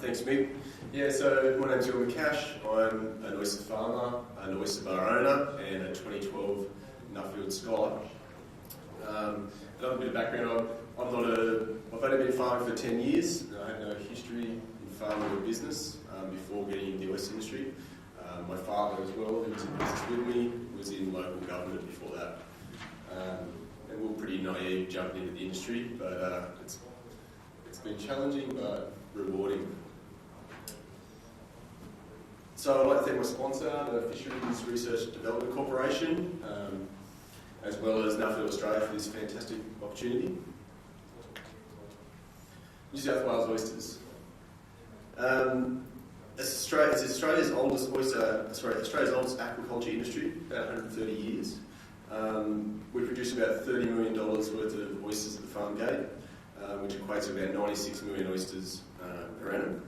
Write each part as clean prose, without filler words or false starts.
Thanks, Mick. Yeah, so my name's Ewan McAsh. I'm an oyster farmer, an oyster bar owner, and a 2012 Nuffield scholar. Another bit of background, I've only been farming for 10 years. I had no history in farming or business before getting into the oyster industry. My father as well, who was in business with me, was in local government before that. And we were pretty naive jumping into the industry, but it's been challenging but rewarding. So I'd like to thank my sponsor, the Fisheries Research and Development Corporation, as well as Nuffield Australia for this fantastic opportunity. New South Wales Oysters. It's Australia's oldest aquaculture industry, about 130 years. We produce about $30 million worth of oysters at the farm gate, which equates to about 96 million oysters per annum.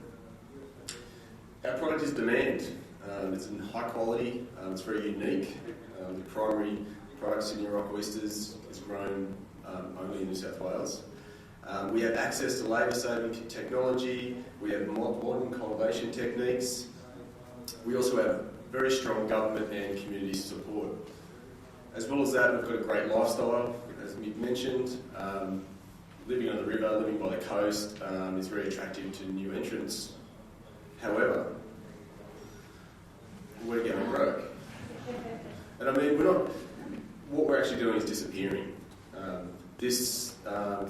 Our product is demand. It's in high quality, it's very unique. The primary product, Sydney Rock Oysters, is grown only in New South Wales. We have access to labour-saving technology, we have modern cultivation techniques. We also have very strong government and community support. As well as that, we've got a great lifestyle, as Mick mentioned. Living on the river, living by the coast is very attractive to new entrants. However, we're going broke. And I mean, what we're actually doing is disappearing. This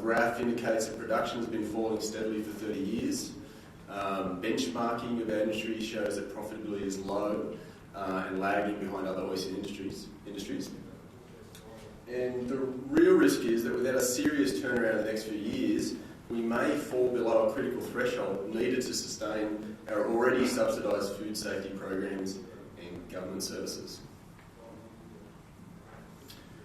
graph indicates that production has been falling steadily for 30 years. Benchmarking of our industry shows that profitability is low and lagging behind other oyster industries. And the real risk is that without a serious turnaround in the next few years, we may fall below a critical threshold needed to sustain our already subsidised food safety programs and government services.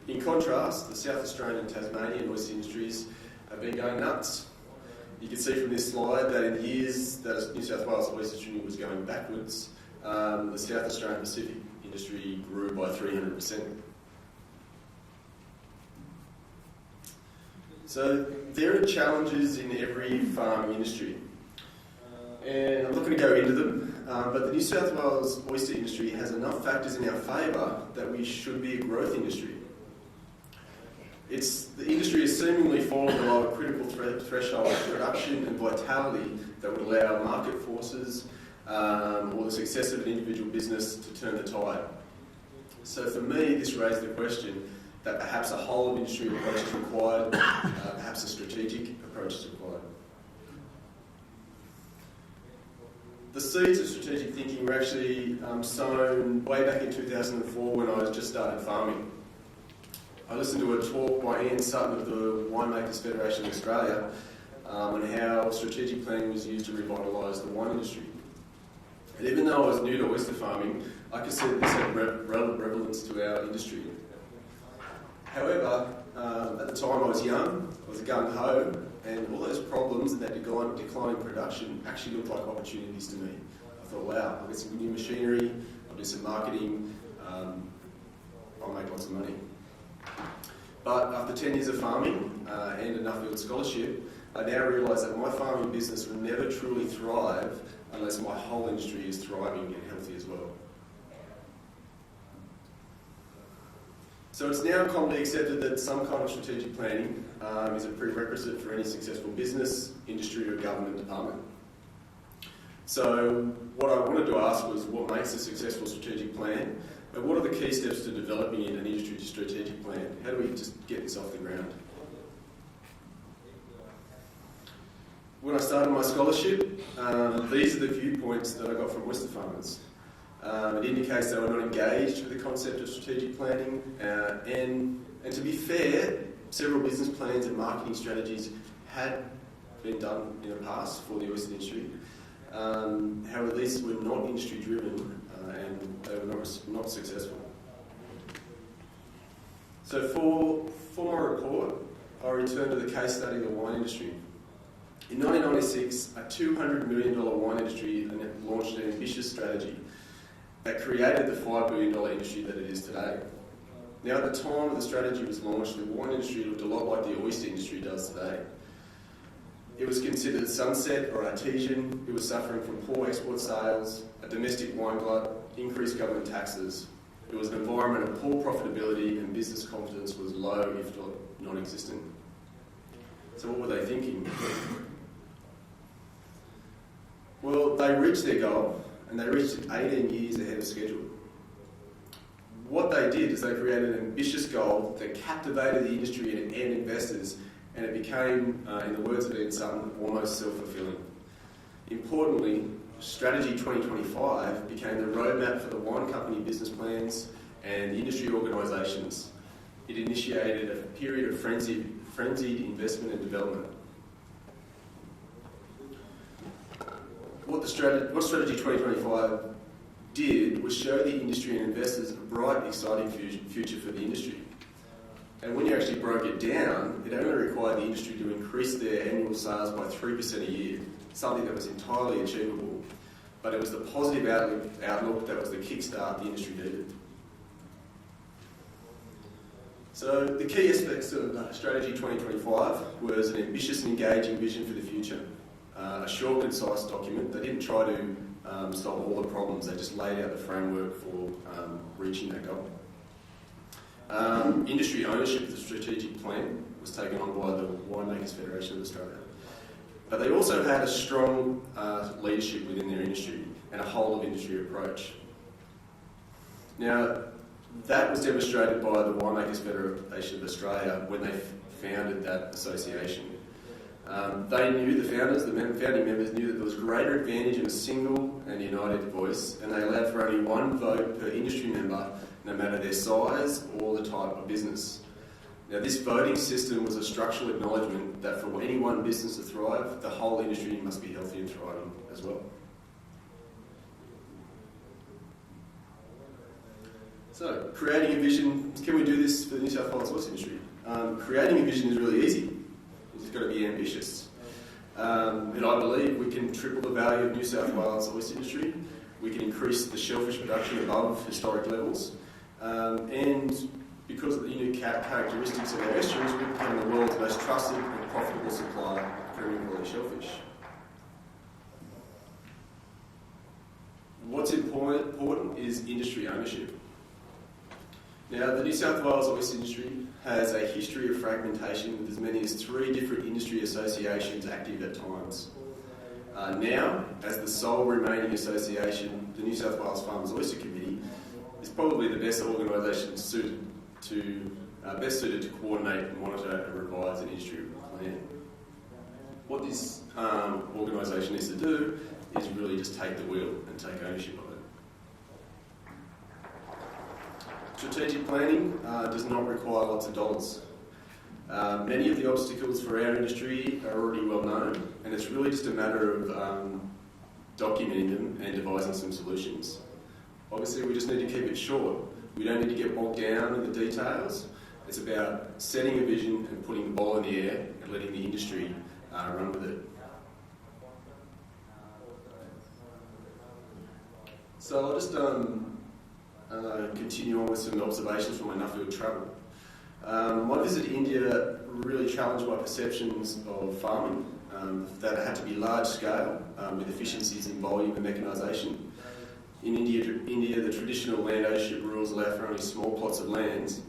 In contrast, the South Australian and Tasmanian oyster industries have been going nuts. You can see from this slide that in the years that New South Wales oyster industry was going backwards, the South Australian Pacific industry grew by 300%. So there are challenges in every farming industry, and I'm not going to go into them, but the New South Wales oyster industry has enough factors in our favour that we should be a growth industry. The industry is seemingly falling below a critical threshold of production and vitality that would allow market forces or the success of an individual business to turn the tide. So for me, this raised the question that perhaps a whole of industry approach is required, perhaps a strategic approach is required. The seeds of strategic thinking were actually sown way back in 2004 when I was just started farming. I listened to a talk by Ian Sutton of the Winemakers Federation of Australia on how strategic planning was used to revitalise the wine industry. And even though I was new to oyster farming, I could see that this had relevance to our industry. However, at the time I was young, I was gung-ho, and all those problems and that declining production actually looked like opportunities to me. I thought, wow, I'll get some new machinery, I'll do some marketing, I'll make lots of money. But after 10 years of farming and a Nuffield scholarship, I now realise that my farming business will never truly thrive unless my whole industry is thriving and healthy as well. So it's now commonly accepted that some kind of strategic planning is a prerequisite for any successful business, industry or government department. So what I wanted to ask was what makes a successful strategic plan, and what are the key steps to developing an industry strategic plan? How do we just get this off the ground? When I started my scholarship, these are the viewpoints that I got from oyster farmers. It indicates they were not engaged with the concept of strategic planning, and to be fair, several business plans and marketing strategies had been done in the past for the oyster industry. However, these were not industry driven and they were not successful. So for my report, I returned to the case study of the wine industry. In 1996, a $200 million wine industry launched an ambitious strategy that created the $5 billion industry that it is today. Now, at the time the strategy was launched, the wine industry looked a lot like the oyster industry does today. It was considered sunset or artesian. It was suffering from poor export sales, a domestic wine glut, increased government taxes. It was an environment of poor profitability and business confidence was low, if not non-existent. So what were they thinking? Well, they reached their goal, and they reached it 18 years ahead of schedule. What they did is they created an ambitious goal that captivated the industry and investors, and it became, in the words of Ian Sutton, almost self-fulfilling. Importantly, Strategy 2025 became the roadmap for the wine company business plans and the industry organisations. It initiated a period of frenzied investment and development. What Strategy 2025 did was show the industry and investors a bright, exciting future for the industry. And when you actually broke it down, it only required the industry to increase their annual sales by 3% a year, something that was entirely achievable. But it was the positive outlook that was the kickstart the industry needed. So the key aspects of Strategy 2025 was an ambitious and engaging vision for the future, a short, concise document. They didn't try to solve all the problems, they just laid out the framework for reaching that goal. Industry ownership of the strategic plan was taken on by the Winemakers Federation of Australia. But they also had a strong leadership within their industry and a whole of industry approach. Now, that was demonstrated by the Winemakers Federation of Australia when they founded that association. They knew, the founding members knew that there was greater advantage in a single and united voice, and they allowed for only one vote per industry member, no matter their size or the type of business. Now, this voting system was a structural acknowledgement that for any one business to thrive, the whole industry must be healthy and thriving as well. So, creating a vision, can we do this for the New South Wales oyster industry? Creating a vision is really easy. You've just got to be ambitious. And I believe we can triple the value of New South Wales oyster industry. We can increase the shellfish production above historic levels. And because of the unique characteristics of our estuaries, we become the world's most trusted and profitable supplier of premium quality shellfish. What's important is industry ownership. Now, the New South Wales oyster industry has a history of fragmentation with as many as 3 different industry associations active at times. Now, as the sole remaining association, the New South Wales Farmers Oyster Committee is probably the best organisation suited to coordinate, monitor and revise an industry plan. What this organisation needs to do is really just take the wheel and take ownership of it. Strategic planning does not require lots of dollars. Many of the obstacles for our industry are already well known, and it's really just a matter of documenting them and devising some solutions. Obviously, we just need to keep it short. We don't need to get bogged down in the details. It's about setting a vision and putting the ball in the air and letting the industry run with it. So I'll just continue on with some observations from my Nuffield travel. My visit to India really challenged my perceptions of farming, that it had to be large scale with efficiencies in volume and mechanisation. In India, the traditional land ownership rules allow for only small plots of land,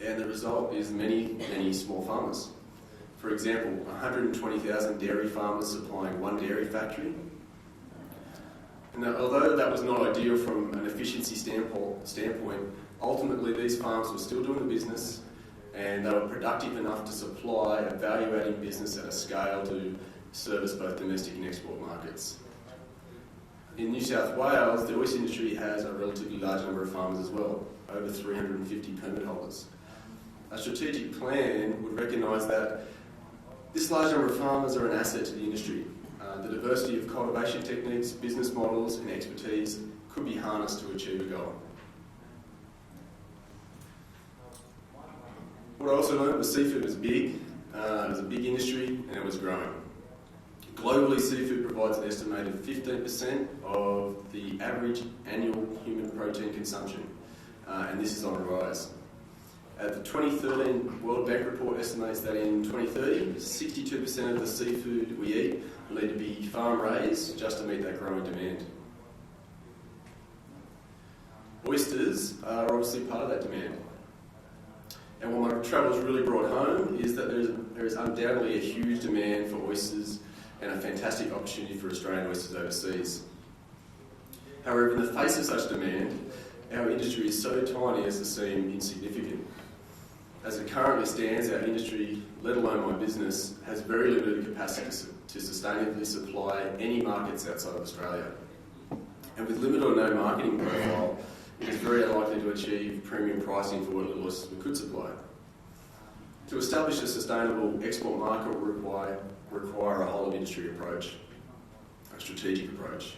and the result is many small farmers. For example, 120,000 dairy farmers supplying one dairy factory. Now, although that was not ideal from an efficiency standpoint, ultimately these farms were still doing the business, and they were productive enough to supply a value-adding business at a scale to service both domestic and export markets. In New South Wales, the oyster industry has a relatively large number of farmers as well, over 350 permit holders. A strategic plan would recognise that this large number of farmers are an asset to the industry. The diversity of cultivation techniques, business models and expertise could be harnessed to achieve a goal. What I also learned was seafood was big, it was a big industry and it was growing. Globally, seafood provides an estimated 15% of the average annual human protein consumption, and this is on the rise. The 2013 World Bank report estimates that in 2030, 62% of the seafood we eat will need to be farm-raised just to meet that growing demand. Oysters are obviously part of that demand. And what my travels really brought home is that there is undoubtedly a huge demand for oysters and a fantastic opportunity for Australian oysters overseas. However, in the face of such demand, our industry is so tiny as to seem insignificant. As it currently stands, our industry, let alone my business, has very limited capacity to sustainably supply any markets outside of Australia. And with limited or no marketing profile, it is very unlikely to achieve premium pricing for what little oysters we could supply. To establish a sustainable export market will require a whole of industry approach, a strategic approach.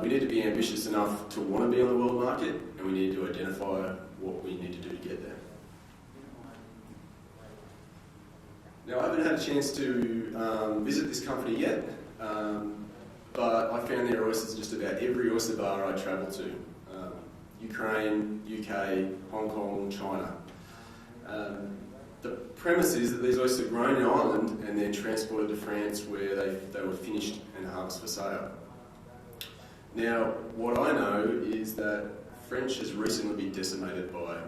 We need to be ambitious enough to want to be on the world market, and we need to identify what we need to do to get there. Now, I haven't had a chance to visit this company yet, but I found there are oysters in just about every oyster bar I travel to. Ukraine, UK, Hong Kong, China. The premise is that these oysters are grown in Ireland and then transported to France where they were finished and harvested for sale. Now, what I know is that French has recently been decimated by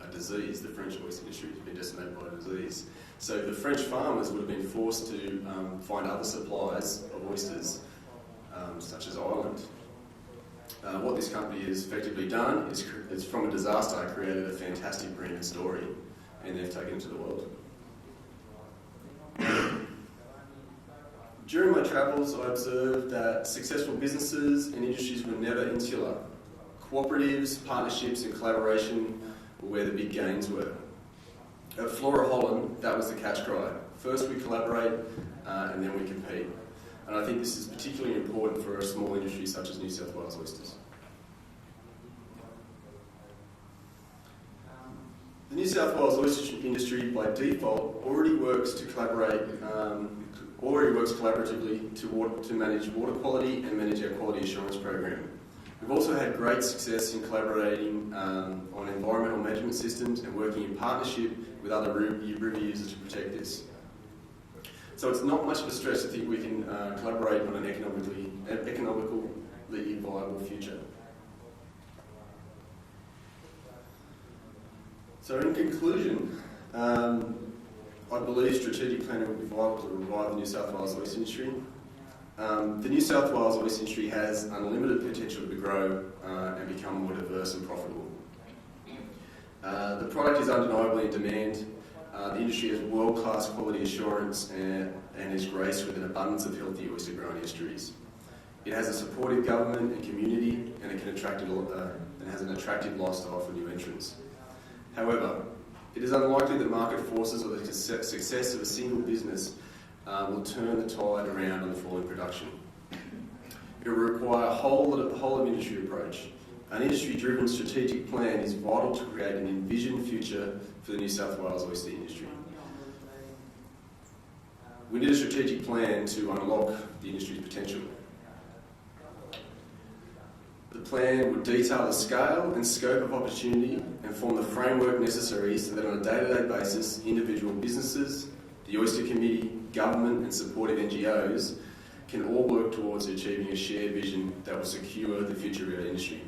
a disease. The French oyster industry has been decimated by a disease. So the French farmers would have been forced to find other supplies of oysters, such as Ireland. What this company has effectively done is from a disaster, created a fantastic branded story, and they've taken it to the world. During my travels, I observed that successful businesses and industries were never insular. Cooperatives, partnerships and collaboration were where the big gains were. At Flora Holland, that was the catch cry. First we collaborate and then we compete. And I think this is particularly important for a small industry such as New South Wales Oysters. The New South Wales oyster industry, by default, already works collaboratively to manage water quality and manage our quality assurance program. We've also had great success in collaborating on environmental management systems and working in partnership with other river users to protect this. So it's not much of a stretch to think we can collaborate on an economically viable future. So in conclusion, I believe strategic planning will be vital to revive the New South Wales oyster industry. The New South Wales oyster industry has unlimited potential to grow and become more diverse and profitable. The product is undeniably in demand. The industry has world-class quality assurance and is graced with an abundance of healthy oyster growing estuaries. It has a supportive government and community, and it has an attractive lifestyle for new entrants. However, it is unlikely that market forces or the success of a single business will turn the tide around on the fall in production. It will require a whole of industry approach. An industry-driven strategic plan is vital to create an envisioned future for the New South Wales oyster industry. We need a strategic plan to unlock the industry's potential. The plan would detail the scale and scope of opportunity and form the framework necessary so that on a day-to-day basis, individual businesses, the Oyster Committee, government and supportive NGOs can all work towards achieving a shared vision that will secure the future of our industry.